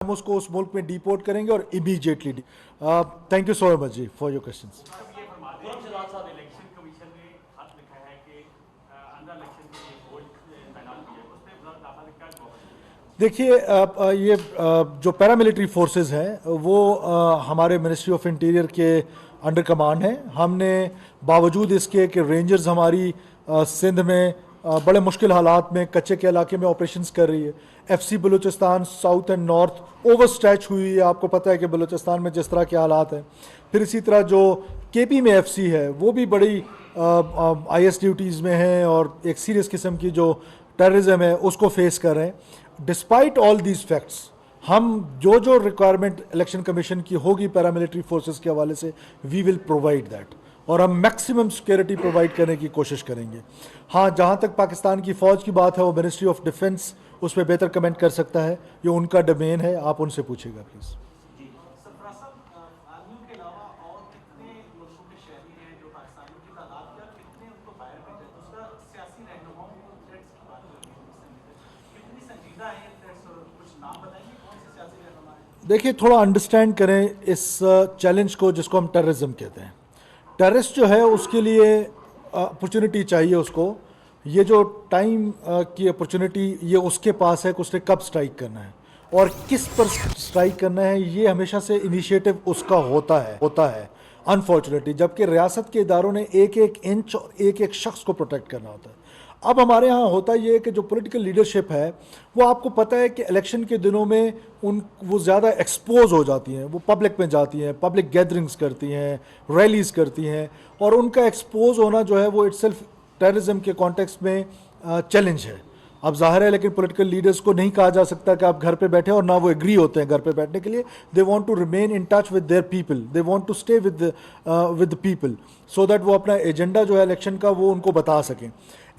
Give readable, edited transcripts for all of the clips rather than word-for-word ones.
हम उसको उस मुल्क में डिपोर्ट करेंगे और immediately. Thank you so much ji for your questions. Election commission ने खत लिखा है कि अंडर इलेक्शन के लिए बोर्ड तैनात किया है, उस पर दाखिल क्या जवाब है? देखिए ये जो पैरामिलिट्री फोर्सेस हैं वो हमारे मिनिस्ट्री ऑफ इंटीरियर के अंडर कमांड हैं। हमने बावजूद इसके कि रेंजर्स हमारी सिंध में बड़े मुश्किल हालात में कच्चे के इलाके में ऑपरेशंस कर रही है। FC Balochistan south and north over stretch हुई है। आपको पता है कि बलूचिस्तान में जिस तरह के हालात हैं। फिर इसी तरह जो केपी में एफसी है वो भी बड़ी आईएस ड्यूटीज़ में है और एक सीरियस किस्म की जो टेररिज्म है उसको फेस कर रहे हैं। डिस्पाइट ऑल दीज फैक्ट्स हम जो रिक्वायरमेंट इलेक्शन कमीशन की होगी पैरामिलिट्री फोर्सेस के हवाले से वी विल प्रोवाइड दैट और हम मैक्सिमम सिक्योरिटी प्रोवाइड करने की कोशिश करेंगे। हाँ, जहाँ तक पाकिस्तान की फ़ौज की बात है वो मिनिस्ट्री ऑफ डिफेंस उस पर बेहतर कमेंट कर सकता है, ये उनका डोमेन है, आप उनसे पूछेगा प्लीज़। देखिए थोड़ा अंडरस्टैंड करें इस चैलेंज को जिसको हम टेररिज्म कहते हैं। टेररिस्ट जो है उसके लिए अपॉर्चुनिटी चाहिए उसको। ये जो टाइम की अपॉर्चुनिटी ये उसके पास है कि उसने कब स्ट्राइक करना है और किस पर स्ट्राइक करना है, ये हमेशा से इनिशिएटिव उसका होता है अनफॉर्चुनेटली, जबकि रियासत के इदारों ने एक एक इंच और एक एक शख्स को प्रोटेक्ट करना होता है। अब हमारे यहाँ होता ये है कि जो पॉलिटिकल लीडरशिप है वो आपको पता है कि इलेक्शन के दिनों में वो ज़्यादा एक्सपोज हो जाती हैं, वो पब्लिक में जाती हैं, पब्लिक गैदरिंग्स करती हैं, रैलीज़ करती हैं और उनका एक्सपोज होना जो है वो इटसेल्फ टेररिज्म के कॉन्टेक्स्ट में चैलेंज है। अब जाहिर है लेकिन पॉलिटिकल लीडर्स को नहीं कहा जा सकता कि आप घर पे बैठे और ना वो एग्री होते हैं घर पे बैठने के लिए। They want to remain in touch with their people, they want to stay with people so that वो अपना एजेंडा जो है इलेक्शन का वो उनको बता सकें।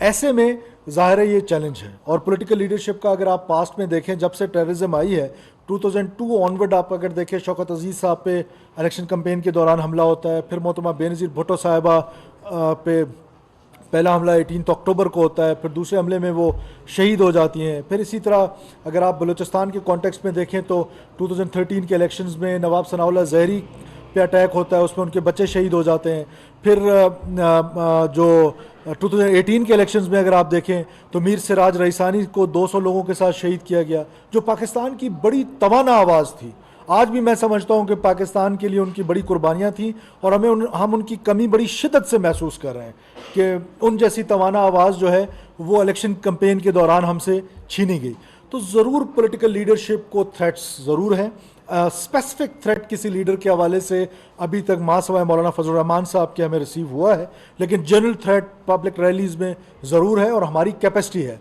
ऐसे में ज़ाहिर है ये चैलेंज है और पॉलिटिकल लीडरशिप का अगर आप पास्ट में देखें जब से टेररिज्म आई है 2002 ऑनवर्ड आप अगर देखें, शौकत अजीज़ साहब पे इलेक्शन कैंपेन के दौरान हमला होता है, फिर मोहतरमा बेनज़ीर भुट्टो साहिबा पे पहला हमला 18 अक्टूबर को होता है, फिर दूसरे हमले में वो शहीद हो जाती हैं। फिर इसी तरह अगर आप बलूचिस्तान के कॉन्टेक्स्ट में देखें तो 2013 के इलेक्शंस में नवाब सनाउल्लाह ज़हरी पे अटैक होता है, उसमें उनके बच्चे शहीद हो जाते हैं। फिर जो 2018 के इलेक्शंस में अगर आप देखें तो मीर सिराज रईसानी को 200 लोगों के साथ शहीद किया गया, जो पाकिस्तान की बड़ी तवाना आवाज़ थी। आज भी मैं समझता हूँ कि पाकिस्तान के लिए उनकी बड़ी कुर्बानियाँ थी और हम उनकी कमी बड़ी शिद्दत से महसूस कर रहे हैं कि उन जैसी तवाना आवाज़ जो है वो इलेक्शन कैंपेन के दौरान हमसे छीनी गई। तो ज़रूर पॉलिटिकल लीडरशिप को थ्रेट्स ज़रूर हैं। स्पेसिफिक थ्रेट किसी लीडर के हवाले से अभी तक मासवाए मौलाना फजल रहमान साहब के हमें रिसीव हुआ है, लेकिन जनरल थ्रेट पब्लिक रैलीज़ में ज़रूर है और हमारी कैपेसिटी है,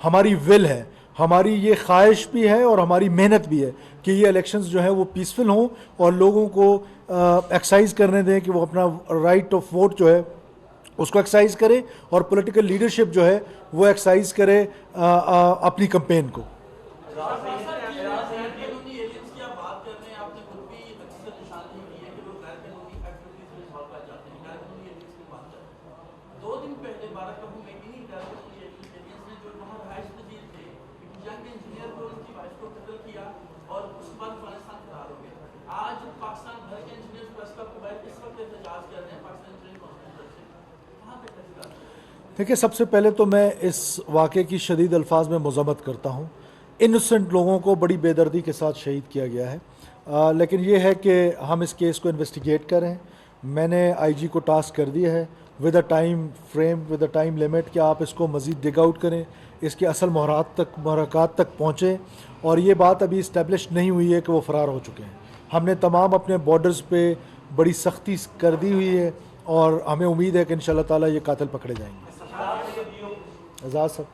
हमारी विल है, हमारी ये ख्वाहिश भी है और हमारी मेहनत भी है कि ये इलेक्शंस जो है वो पीसफुल हों और लोगों को एक्सरसाइज करने दें कि वो अपना राइट ऑफ वोट जो है उसको एक्सरसाइज करे और पॉलिटिकल लीडरशिप जो है वो एक्सरसाइज करे अपनी कैंपेन को। देखिए सबसे पहले तो मैं इस वाक़े की शदीद अल्फाज में मज़म्मत करता हूँ। इनोसेंट लोगों को बड़ी बेदर्दी के साथ शहीद किया गया है, लेकिन ये है कि हम इस केस को इन्वेस्टिगेट करें। मैंने आईजी को टास्क कर दिया है with a time frame, with a time limit कि आप इसको मज़ीद डिग आउट करें, इसके असल महरक़ात तक पहुँचें। और ये बात अभी इस्टेब्लिश नहीं हुई है कि वो फ़रार हो चुके हैं। हमने तमाम अपने बॉर्डर्स पे बड़ी सख्ती कर दी हुई है और हमें उम्मीद है कि इंशाअल्लाह ताला ये कातिल पकड़े जाएंगे। एजाज साहब,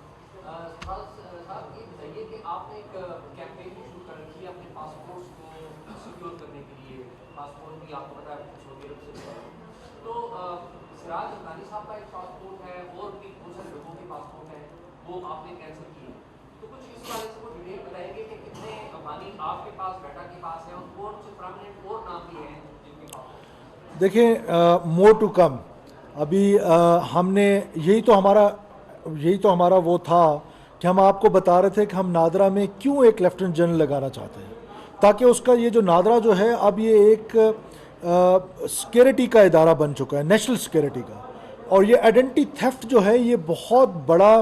देखिए मोर टू कम। अभी हमने यही तो हमारा वो था कि हम आपको बता रहे थे कि हम नादरा में क्यों एक लेफ्टिनेंट जनरल लगाना चाहते हैं। ताकि उसका ये जो नादरा जो है अब ये एक सिक्योरिटी का इदारा बन चुका है, नेशनल सिक्योरिटी का। और ये आइडेंटिटी थेफ्ट जो है ये बहुत बड़ा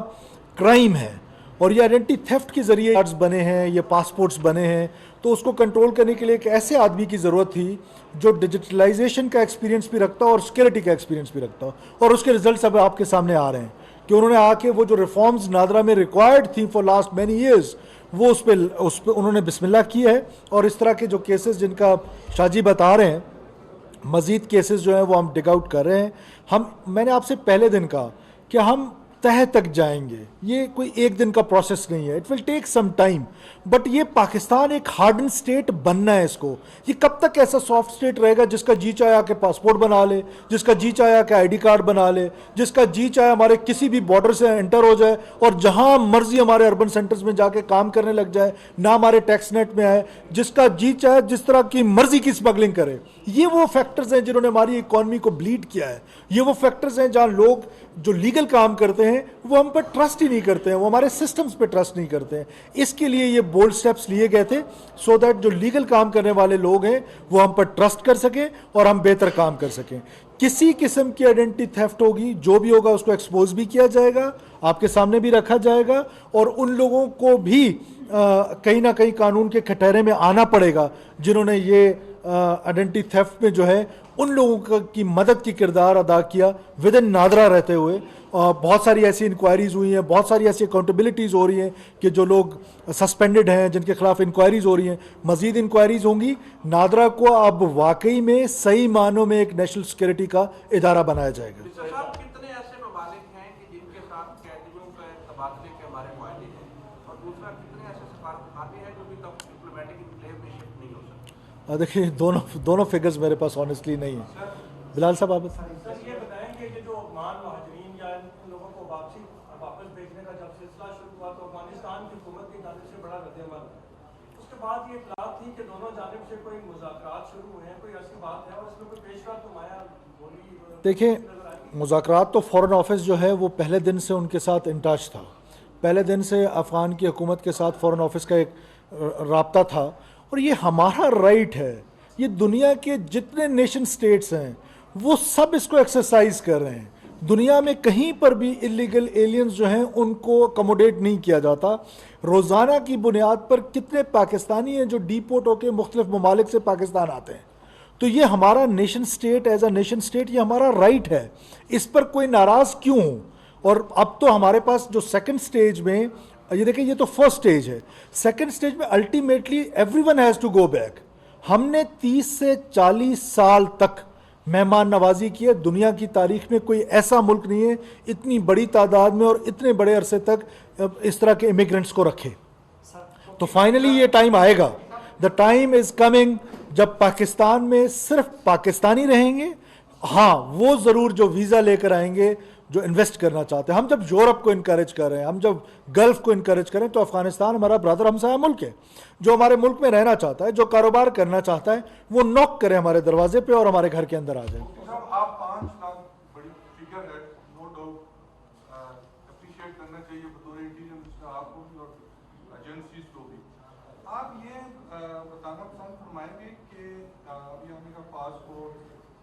क्राइम है, और ये आइडेंटिटी थेफ्ट के ज़रिए कार्ड्स बने हैं, ये पासपोर्ट्स बने हैं। तो उसको कंट्रोल करने के लिए एक ऐसे आदमी की ज़रूरत थी जो डिजिटलाइजेशन का एक्सपीरियंस भी रखता हो और सिक्योरिटी का एक्सपीरियंस भी रखता हो। और उसके रिजल्ट्स अब आपके सामने आ रहे हैं कि उन्होंने आके वो जो रिफॉर्म्स नादरा में रिक्वायर्ड थी फॉर लास्ट मैनी ईयर्स, वो उस पर उन्होंने बिस्मिल्लाह की है। और इस तरह के जो केसेस जिनका शाहजी बता रहे हैं, मज़ीद केसेस जो हैं वो हम डिग आउट कर रहे हैं। मैंने आपसे पहले दिन कहा कि हम तह तक जाएंगे, ये कोई एक दिन का प्रोसेस नहीं है, it will take some time. But ये पाकिस्तान एक हार्डन स्टेट बनना है इसको। ये कब तक ऐसा सॉफ्ट स्टेट रहेगा जिसका जी चाहे आके पासपोर्ट बना ले, जिसका जी चाहे आके आईडी कार्ड बना ले, जिसका जी चाहे हमारे किसी भी बॉर्डर से एंटर हो जाए और जहां मर्जी हमारे अर्बन सेंटर्स में जाके काम करने लग जाए, ना हमारे टैक्स नेट में आए, जिसका जी चाहे जिस तरह की मर्जी की स्मगलिंग करे। ये वो फैक्टर्स हैं जिन्होंने हमारी इकॉनमी को ब्लीड किया है। ये वो फैक्टर्स हैं जहां लोग जो लीगल काम करते हैं वो हम पर ट्रस्ट ही नहीं करते हैं, वो हमारे सिस्टम्स पे ट्रस्ट नहीं करते हैं। इसके लिए ये बोल्ड स्टेप्स लिए गए थे सो दैट जो लीगल काम करने वाले लोग हैं वो हम पर ट्रस्ट कर सकें और हम बेहतर काम कर सकें। किसी किस्म की आइडेंटिटी थेफ्ट होगी, जो भी होगा उसको एक्सपोज भी किया जाएगा, आपके सामने भी रखा जाएगा, और उन लोगों को भी कहीं ना कहीं कानून के कटहरे में आना पड़ेगा जिन्होंने ये आइडेंटिटी थेफ्ट में जो है उन लोगों की मदद की किरदार अदा किया विद इन नादरा रहते हुए। बहुत सारी ऐसी इंक्वायरीज हुई हैं, बहुत सारी ऐसी अकाउंटेबिलिटीज़ हो रही हैं कि जो लोग सस्पेंडेड हैं जिनके खिलाफ इंक्वायरीज हो रही हैं, मजीद इंक्वायरीज होंगी। नादरा को अब वाकई में सही मानों में एक नेशनल सिक्योरिटी का इदारा बनाया जाएगा। कितने ऐसे ममालिक हैं कि जिनके साथ कैदियों के तबादले के हमारे मायने हैं, और दूसरा कितने ऐसे सफारतखाने हैं जो अभी तक डिप्लोमेटिक इनक्लेव में शिफ्ट नहीं हो सकते? देखिए दोनों फिगर्स मेरे पास ऑनेस्टली नहीं है। बिलाल साहब आप सर ये बताएंगे कि जो मान महाजरीन या इन लोगों को वापस भेजने का जब सिलसिला शुरू हुआ तो अफगानिस्तान की हुकूमत की जानिब से बड़ा रद्द-ए-अमल, उसके बाद ये इत्तलाह थी कि दोनों जानिब से कोई मुज़ाकरात शुरू हुए हैं, कोई ऐसी बात है और इसमें कोई पेशरफ्त नुमाया बोली? देखिए, मुज़ाकरात तो फॉरेन ऑफिस जो है वो पहले दिन से उनके साथ इन टच था। पहले दिन से अफ़गान की हुकूमत के साथ फॉरेन ऑफिस का एक राब्ता था, और ये हमारा राइट है। ये दुनिया के जितने नेशन स्टेट्स हैं वो सब इसको एक्सरसाइज कर रहे हैं। दुनिया में कहीं पर भी इलीगल एलियंस जो हैं उनको अकोमोडेट नहीं किया जाता। रोज़ाना की बुनियाद पर कितने पाकिस्तानी हैं जो डीपोर्ट होकर मुख्तलिफ ममालिक से पाकिस्तान आते हैं। तो ये हमारा nation state, as a nation state ये हमारा राइट है, इस पर कोई नाराज़ क्यों हो। और अब तो हमारे पास जो सेकंड स्टेज में, ये देखिए ये तो फर्स्ट स्टेज है, सेकंड स्टेज में ultimately everyone has to go back. हमने 30 से 40 साल तक मेहमान नवाजी की है। दुनिया की तारीख में कोई ऐसा मुल्क नहीं है इतनी बड़ी तादाद में और इतने बड़े अरसे तक इस तरह के इमिग्रेंट्स को रखे। तो फाइनली ये टाइम आएगा, द टाइम इज कमिंग, जब पाकिस्तान में सिर्फ पाकिस्तानी रहेंगे। हाँ, वो ज़रूर जो वीज़ा लेकर आएंगे जो इन्वेस्ट करना चाहते हैं। हम जब यूरोप को इनकरेज कर रहे हैं, हम जब गल्फ को इनकरेज करें, तो अफगानिस्तान हमारा ब्रदर हमसाया मुल्क है। जो हमारे मुल्क में रहना चाहता है, जो कारोबार करना चाहता है, वो नॉक करे हमारे दरवाजे पे और हमारे घर के अंदर आ जाए। आप 5 लाख बड़ी फिगर है, नो डाउट अप्रिशिएट करना चाहिए बतौर इंटीरियर मिनिस्टर आपको भी और एजेंसीज को भी। आप ये बताना पसंद फरमाएंगे कि अभी हमने का पासपोर्ट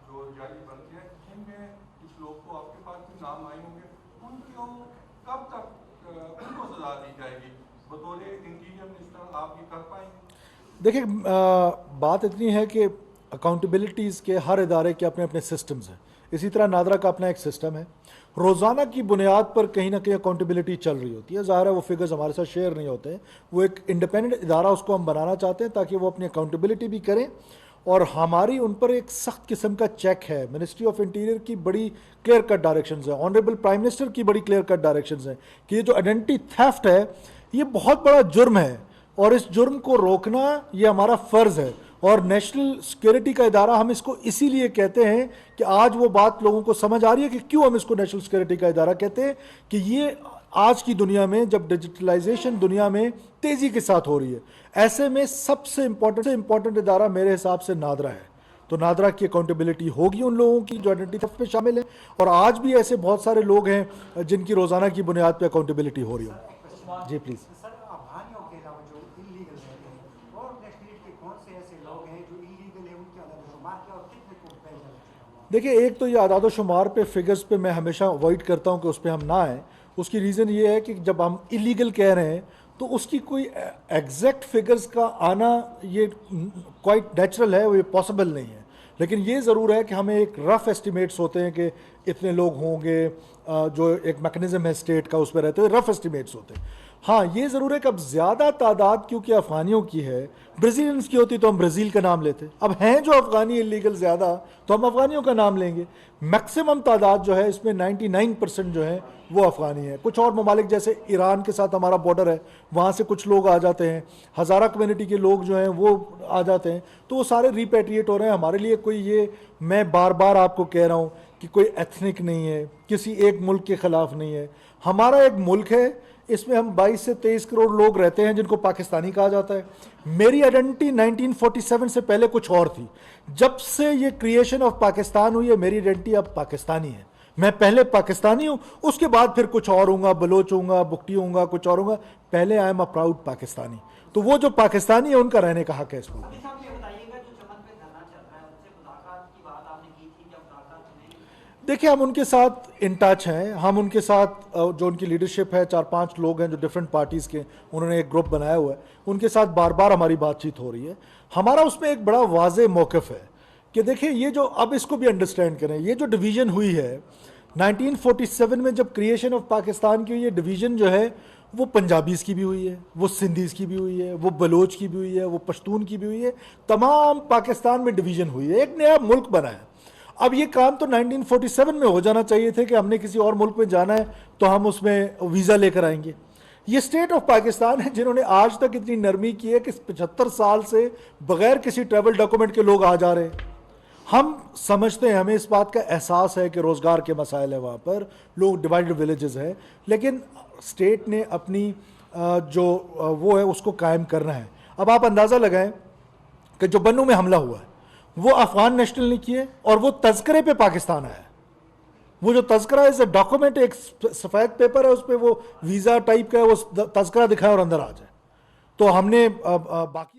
जो जारी बनते हैं जिनमें कुछ लोग को आपके पास भी नाम आए होंगे, उनको कब तक उनको सजा दी जाएगी बतौर इंटीरियर मिनिस्टर, आप ये कर पाएंगे? देखिए, बात इतनी है कि अकाउंटेबिलिटीज़ के हर इदारे के अपने अपने सिस्टम्स हैं। इसी तरह नादरा का अपना एक सिस्टम है। रोज़ाना की बुनियाद पर कहीं ना कहीं अकाउंटेबिलिटी चल रही होती है। ज़ाहिर है वो फिगर्स हमारे साथ शेयर नहीं होते हैं। वो एक इंडिपेंडेंट इदारा उसको हम बनाना चाहते हैं ताकि वो अपनी अकाउंटेबिलिटी भी करें, और हमारी उन पर एक सख्त किस्म का चेक है। मिनिस्ट्री ऑफ इंटीरियर की बड़ी क्लियर कट डायरेक्शंस हैं, ऑनरेबल प्राइम मिनिस्टर की बड़ी क्लियर कट डायरेक्शंस हैं कि ये जो आइडेंटिटी थेफ्ट है ये बहुत बड़ा जुर्म है, और इस जुर्म को रोकना ये हमारा फ़र्ज़ है। और नेशनल सिक्योरिटी का इदारा हम इसको इसीलिए कहते हैं कि आज वो बात लोगों को समझ आ रही है कि क्यों हम इसको नेशनल सिक्योरिटी का इदारा कहते हैं, कि ये आज की दुनिया में जब डिजिटलाइजेशन दुनिया में तेज़ी के साथ हो रही है, ऐसे में सबसे इम्पोर्टेंट इदारा मेरे हिसाब से नादरा है। तो नादरा की अकाउंटेबिलिटी होगी उन लोगों की जो आइडेंटिटी थेफ्ट में शामिल है, और आज भी ऐसे बहुत सारे लोग हैं जिनकी रोज़ाना की बुनियाद पर अकाउंटेबिलिटी हो रही हो। जी प्लीज़। सर, अफगानियों के अलावा जो इलीगल रहते हैं और नेशनलिटी के कौन जो इलीगल है उनके आदादोशुमार क्या और कितने को भेजा जा चुका है? देखिए, एक तो ये आदादोशुमार पे फिगर्स पे मैं हमेशा अवॉइड करता हूँ कि उस पर हम ना आएँ। उसकी रीज़न ये है कि जब हम इलीगल कह रहे हैं तो उसकी कोई एग्जैक्ट फिगर्स का आना ये क्वाइट नेचुरल है, वो ये पॉसिबल नहीं है। लेकिन ये ज़रूर है कि हमें एक रफ़ एस्टिमेट्स होते हैं कि इतने लोग होंगे, जो एक मैकेनिज़्म है स्टेट का उसमें रहते हुए रफ़ एस्टिमेट्स होते हैं। हाँ, ये ज़रूर है कि अब ज़्यादा तादाद क्योंकि अफ़गानियों की है, ब्राज़ीलियंस की होती तो हम ब्राज़ील का नाम लेते। अब हैं जो अफ़गानी इलीगल ज़्यादा, तो हम अफ़गानियों का नाम लेंगे। मैक्सिमम तादाद जो है इसमें 99% जो है वो अफ़गानी है। कुछ और ममालिक जैसे ईरान के साथ हमारा बॉर्डर है, वहाँ से कुछ लोग आ जाते हैं, हज़ारा कम्युनिटी के लोग जो हैं वो आ जाते हैं, तो वो सारे रिपेट्रिएट हो रहे हैं। हमारे लिए कोई ये, मैं बार बार आपको कह रहा हूँ कि कोई एथनिक नहीं है, किसी एक मुल्क के ख़िलाफ़ नहीं है। हमारा एक मुल्क है, इसमें हम 22 से 23 करोड़ लोग रहते हैं जिनको पाकिस्तानी कहा जाता है। मेरी आइडेंटिटी 1947 से पहले कुछ और थी। जब से ये क्रिएशन ऑफ पाकिस्तान हुई है, मेरी आइडेंटिटी अब पाकिस्तानी है। मैं पहले पाकिस्तानी हूँ, उसके बाद फिर कुछ और हूँगा, बलोच हूँगा, बुकटी हूँगा, कुछ और हूँगा। पहले I am a proud Pakistani. तो वो जो पाकिस्तानी है उनका रहने का हक है इस मुल्क में। अभी साहब ये बताइएगा, जो चमन पे धरना चल रहा है उनसे मुलाकात की बात आपने की थी, क्या मुलाकात हुई? देखिए, हम उनके साथ इन टच हैं। हम उनके साथ जो उनकी लीडरशिप है, 4-5 लोग हैं जो डिफरेंट पार्टीज़ के, उन्होंने एक ग्रुप बनाया हुआ है, उनके साथ बार बार हमारी बातचीत हो रही है। हमारा उसमें एक बड़ा वाज़ेह मौक़िफ़ है कि देखिए, ये जो, अब इसको भी अंडरस्टैंड करें, ये जो डिवीज़न हुई है 1947 में जब क्रिएशन ऑफ पाकिस्तान की, ये डिवीज़न जो है वो पंजाबीज़ की भी हुई है, वो सिंधीज़ की भी हुई है, वो बलोच की भी हुई है, वो पश्तून की भी हुई है। तमाम पाकिस्तान में डिवीज़न हुई है, एक नया मुल्क बना है। अब ये काम तो 1947 में हो जाना चाहिए थे कि हमने किसी और मुल्क में जाना है तो हम उसमें वीज़ा लेकर आएंगे। ये स्टेट ऑफ पाकिस्तान है जिन्होंने आज तक इतनी नरमी की है कि 75 साल से बगैर किसी ट्रैवल डॉक्यूमेंट के लोग आ जा रहे हैं। हम समझते हैं, हमें इस बात का एहसास है कि रोज़गार के मसाइल है, वहाँ पर लोग डिवाइडेड विलेजेस हैं, लेकिन स्टेट ने अपनी जो वो है उसको कायम करना है। अब आप अंदाज़ा लगाएं कि जो बन्नू में हमला हुआ है वो अफ़गान नेशनल ने किए और वो तज़किरे पे पाकिस्तान आया। वो जो तज़किरा है डॉक्यूमेंट, एक सफ़ेद पेपर है, उस पर वो वीज़ा टाइप का है, वो तज़किरा दिखाए और अंदर आ जाए। तो हमने बाकी